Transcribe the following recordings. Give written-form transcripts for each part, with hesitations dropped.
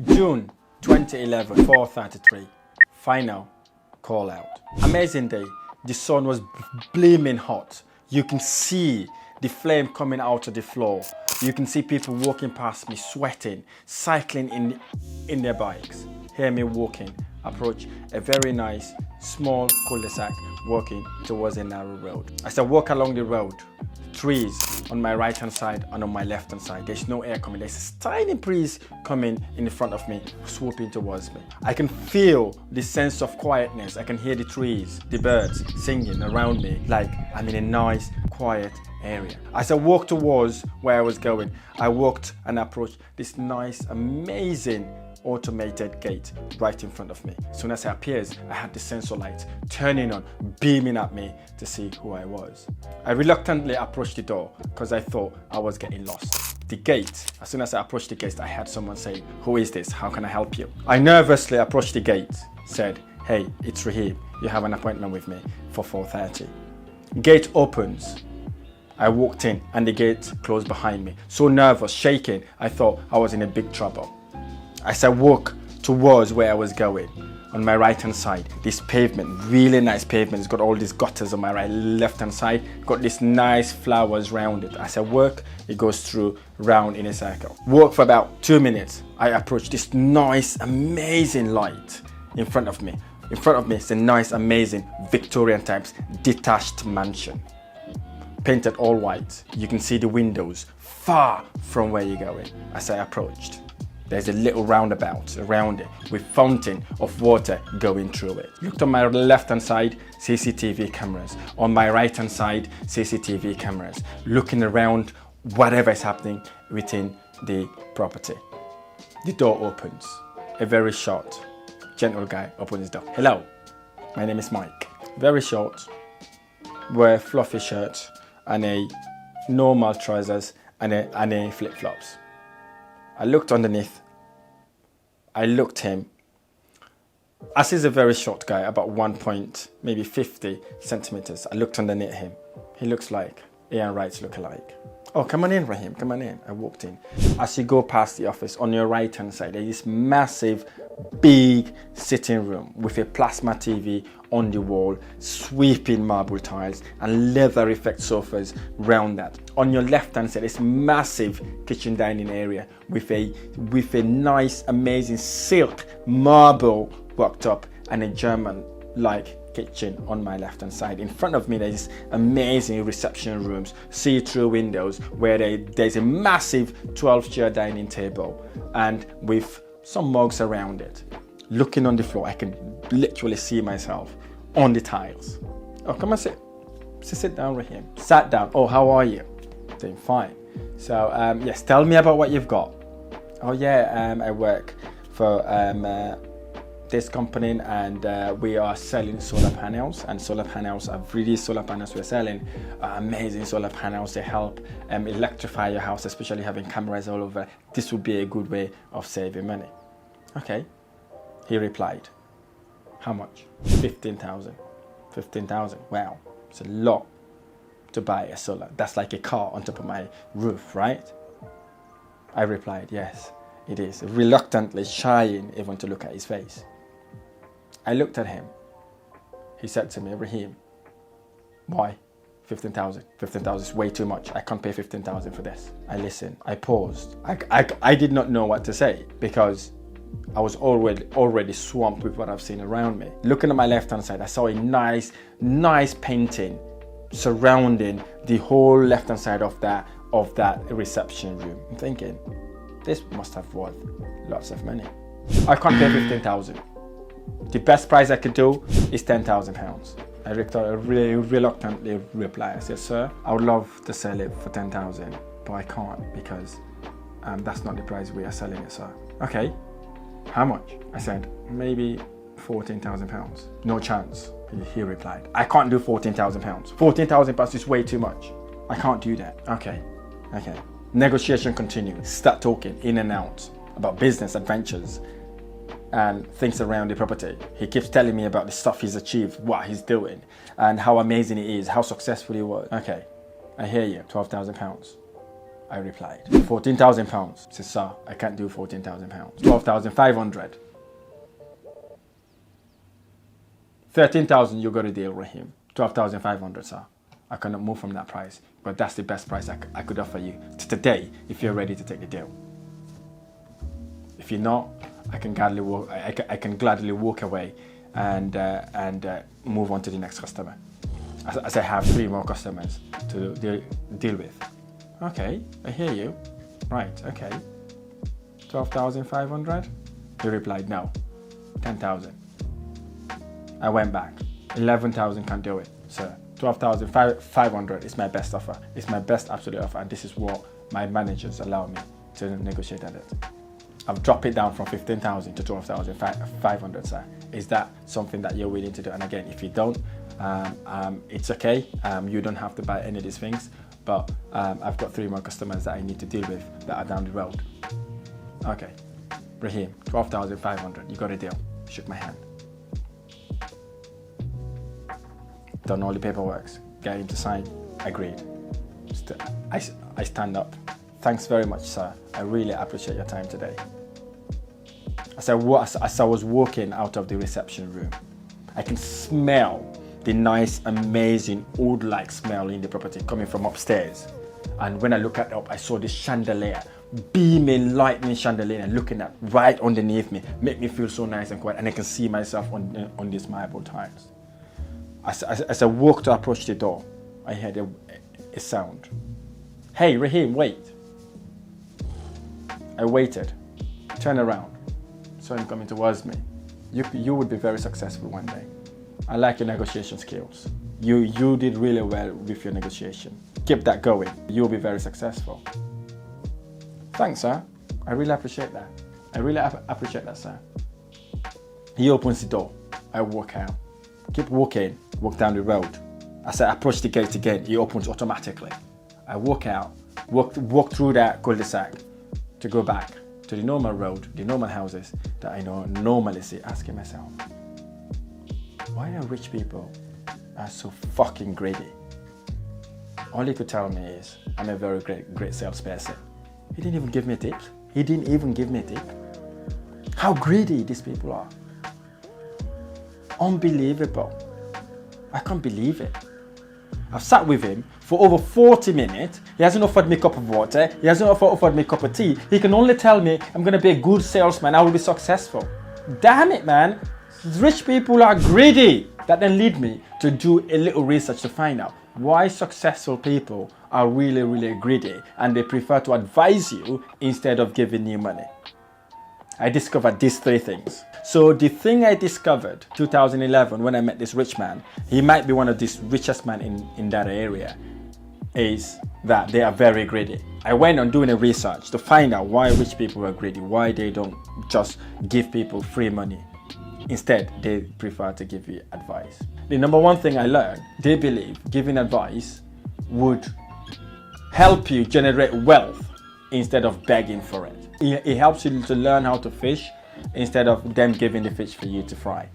June 2011, 4:33. Final call out. Amazing day. The sun was gleaming hot. You can see the flame coming out of the floor. You can see people walking past me, sweating, cycling in their bikes. Hear me walking, approach a very nice, small cul-de-sac, walking towards a narrow road. As I walk along the road, trees on my right hand side and on my left hand side. There's no air coming. There's a tiny breeze coming in front of me, swooping towards me. I can feel the sense of quietness. I can hear the trees, the birds singing around me like I'm in a nice, quiet area. As I walked towards where I was going, I walked and approached this nice, amazing automated gate right in front of me. As soon as it appears, I had the sensor light turning on, beaming at me to see who I was. I reluctantly approached the door because I thought I was getting lost. The gate, as soon as I approached the gate, I had someone say, "Who is this? How can I help you?" I nervously approached the gate, said, "Hey, it's Rahim. You have an appointment with me for 4:30. Gate opens. I walked in and the gate closed behind me. So nervous, shaking, I thought I was in a big trouble. As I walk towards where I was going, on my right hand side, this pavement, really nice pavement, it's got all these gutters on my left hand side, got these nice flowers round it. As I walk, it goes through round in a circle. Walk for about 2 minutes, I approach this nice, amazing light in front of me. In front of me is a nice, amazing Victorian types detached mansion. Painted all white. You can see the windows far from where you're going. As I approached, there's a little roundabout around it with fountain of water going through it. Looked on my left hand side, CCTV cameras. On my right hand side, CCTV cameras. Looking around whatever is happening within the property. The door opens. A very short, gentle guy opens his door. "Hello, my name is Mike." Very short, wear fluffy shirt and a normal trousers and a flip-flops. I looked underneath. I looked him. As he's a very short guy, about 1.50 centimeters, I looked underneath him. He looks like Ian Wright's look-alike. "Oh, come on in, Rahim, come on in." I walked in. As you go past the office, on your right-hand side, there's this massive, big sitting room with a plasma TV on the wall, sweeping marble tiles and leather effect sofas round that. On your left-hand side, this massive kitchen dining area with a nice, amazing silk marble worktop and a German-like kitchen on my left hand side. In front of me there's amazing reception rooms, see-through windows where there's a massive 12-chair dining table and with some mugs around it. Looking on the floor, I can literally see myself on the tiles. "Oh, come and sit. Sit down, Rahim." Sat down. "Oh, how are you?" "Doing fine." "So, yes, tell me about what you've got." "Oh yeah, I work for this company and we are selling solar panels, and solar panels are really solar panels we're selling amazing solar panels. They help electrify your house, especially having cameras all over. This would be a good way of saving money." "Okay," he replied. "How much?" 15,000. 15,000. Wow, it's a lot to buy a solar. That's like a car on top of my roof, right? I replied, "Yes, it is," reluctantly, shying even to look at his face. I looked at him. He said to me, "Rahim, why 15,000? 15,000 is way too much. I can't pay 15,000 for this." I listened. I paused. I did not know what to say because I was already swamped with what I've seen around me. Looking at my left-hand side, I saw a nice painting surrounding the whole left-hand side of that reception room. I'm thinking, this must have worth lots of money. I can't pay 15,000. The best price I could do is £10,000. I reluctantly replied. I said, "Sir, I would love to sell it for 10,000, but I can't because that's not the price we are selling it, sir." "Okay, how much?" I said, "Maybe £14,000. "No chance," he replied. "I can't do £14,000. £14,000 is way too much. I can't do that." Okay. Negotiation continued. Start talking in and out about business adventures and things around the property. He keeps telling me about the stuff he's achieved, what he's doing, and how amazing it is, how successful he was. "Okay, I hear you, £12,000. I replied. £14,000. He said, sir, I can't do £14,000. 12,500. 13,000, you got a deal, Rahim. 12,500, sir. I cannot move from that price, but that's the best price I could offer you today if you're ready to take the deal. If you're not, I can gladly walk away and move on to the next customer, as I have 3 more customers to deal with. Okay, I hear you. Right, okay. 12,500? He replied, no. 10,000. I went back. 11,000 can't do it, sir. 12,500 is my best offer. It's my best absolute offer, and this is what my managers allow me to negotiate at it. I've dropped it down from 15,000 to 12,500, sir. Is that something that you're willing to do? And again, if you don't, it's okay. You don't have to buy any of these things, but I've got 3 more customers that I need to deal with that are down the road. Okay, Rahim, 12,500, you got a deal. Shook my hand. Done all the paperwork, get him to sign, agreed. I stand up. Thanks very much, sir. I really appreciate your time today. As I was walking out of the reception room, I can smell the nice, amazing, oud-like smell in the property coming from upstairs. And when I look up, I saw this chandelier, beaming, lightning chandelier, and looking at right underneath me, make me feel so nice and quiet, and I can see myself on these marble tiles. As I walked to approach the door, I heard a sound. Hey, Rahim, wait. I waited, turned around, saw him coming towards me. You would be very successful one day. I like your negotiation skills. You did really well with your negotiation. Keep that going. You'll be very successful. Thanks, sir. I really appreciate that. I really appreciate that, sir. He opens the door. I walk out. Keep walking, walk down the road. As I approach the gate again, it opens automatically. I walk out, walk through that cul-de-sac to go back to the normal road, the normal houses that I normally see, asking myself, why are rich people so fucking greedy? All he could tell me is, I'm a very great salesperson. He didn't even give me a tip. He didn't even give me a tip. How greedy these people are. Unbelievable. I can't believe it. I've sat with him for over 40 minutes. He hasn't offered me a cup of water. He hasn't offered me a cup of tea. He can only tell me I'm going to be a good salesman. I will be successful. Damn it, man. Rich people are greedy. That then lead me to do a little research to find out why successful people are really, really greedy and they prefer to advise you instead of giving you money. I discovered these 3 things. So the thing I discovered 2011 when I met this rich man, he might be one of the richest men in that area, is that they are very greedy. I went on doing a research to find out why rich people are greedy, why they don't just give people free money. Instead, they prefer to give you advice. The number 1 thing I learned, they believe giving advice would help you generate wealth instead of begging for it. It helps you to learn how to fish instead of them giving the fish for you to fry.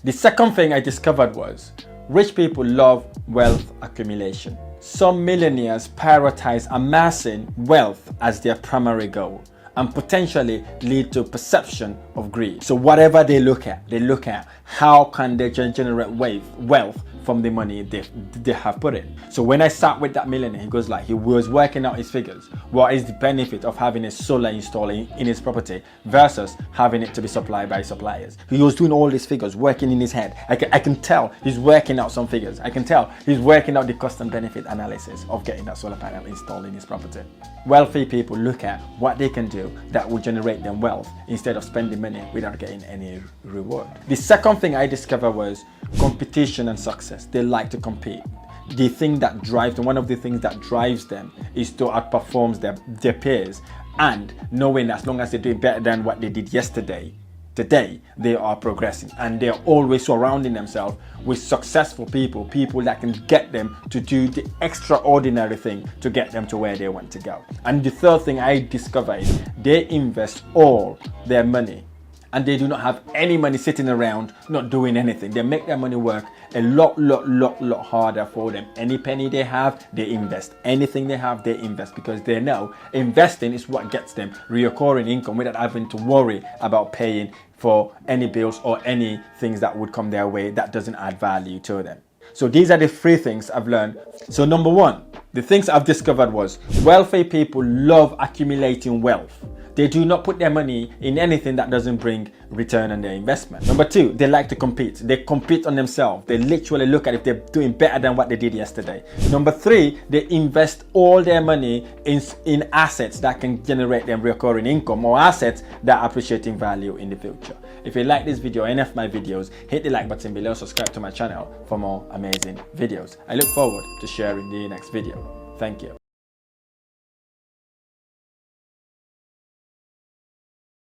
The second thing I discovered was rich people love wealth accumulation. Some millionaires prioritize amassing wealth as their primary goal and potentially lead to perception of greed. So whatever they look at how can they generate wealth from the money they have put in. So when I sat with that millionaire, he goes like, he was working out his figures. What is the benefit of having a solar installed in his property versus having it to be supplied by suppliers? He was doing all these figures, working in his head. I can tell he's working out some figures. I can tell he's working out the cost and benefit analysis of getting that solar panel installed in his property. Wealthy people look at what they can do that will generate them wealth instead of spending money without getting any reward. The second thing I discovered was competition and success. They like to compete. The thing that drives them, one of the things that drives them is to outperform their peers, and knowing as long as they're doing better than what they did yesterday, today they are progressing, and they're always surrounding themselves with successful people that can get them to do the extraordinary thing to get them to where they want to go. And the third thing I discovered is they invest all their money and they do not have any money sitting around not doing anything. They make their money work a lot harder for them. Any penny they have, they invest. Anything they have, they invest, because they know investing is what gets them recurring income without having to worry about paying for any bills or any things that would come their way that doesn't add value to them. So these are the 3 things I've learned. So number 1, the things I've discovered was wealthy people love accumulating wealth. They do not put their money in anything that doesn't bring return on their investment. Number 2, they like to compete. They compete on themselves. They literally look at if they're doing better than what they did yesterday. Number 3, they invest all their money in assets that can generate them recurring income, or assets that are appreciating value in the future. If you like this video or any of my videos, hit the like button below, subscribe to my channel for more amazing videos. I look forward to sharing the next video. Thank you.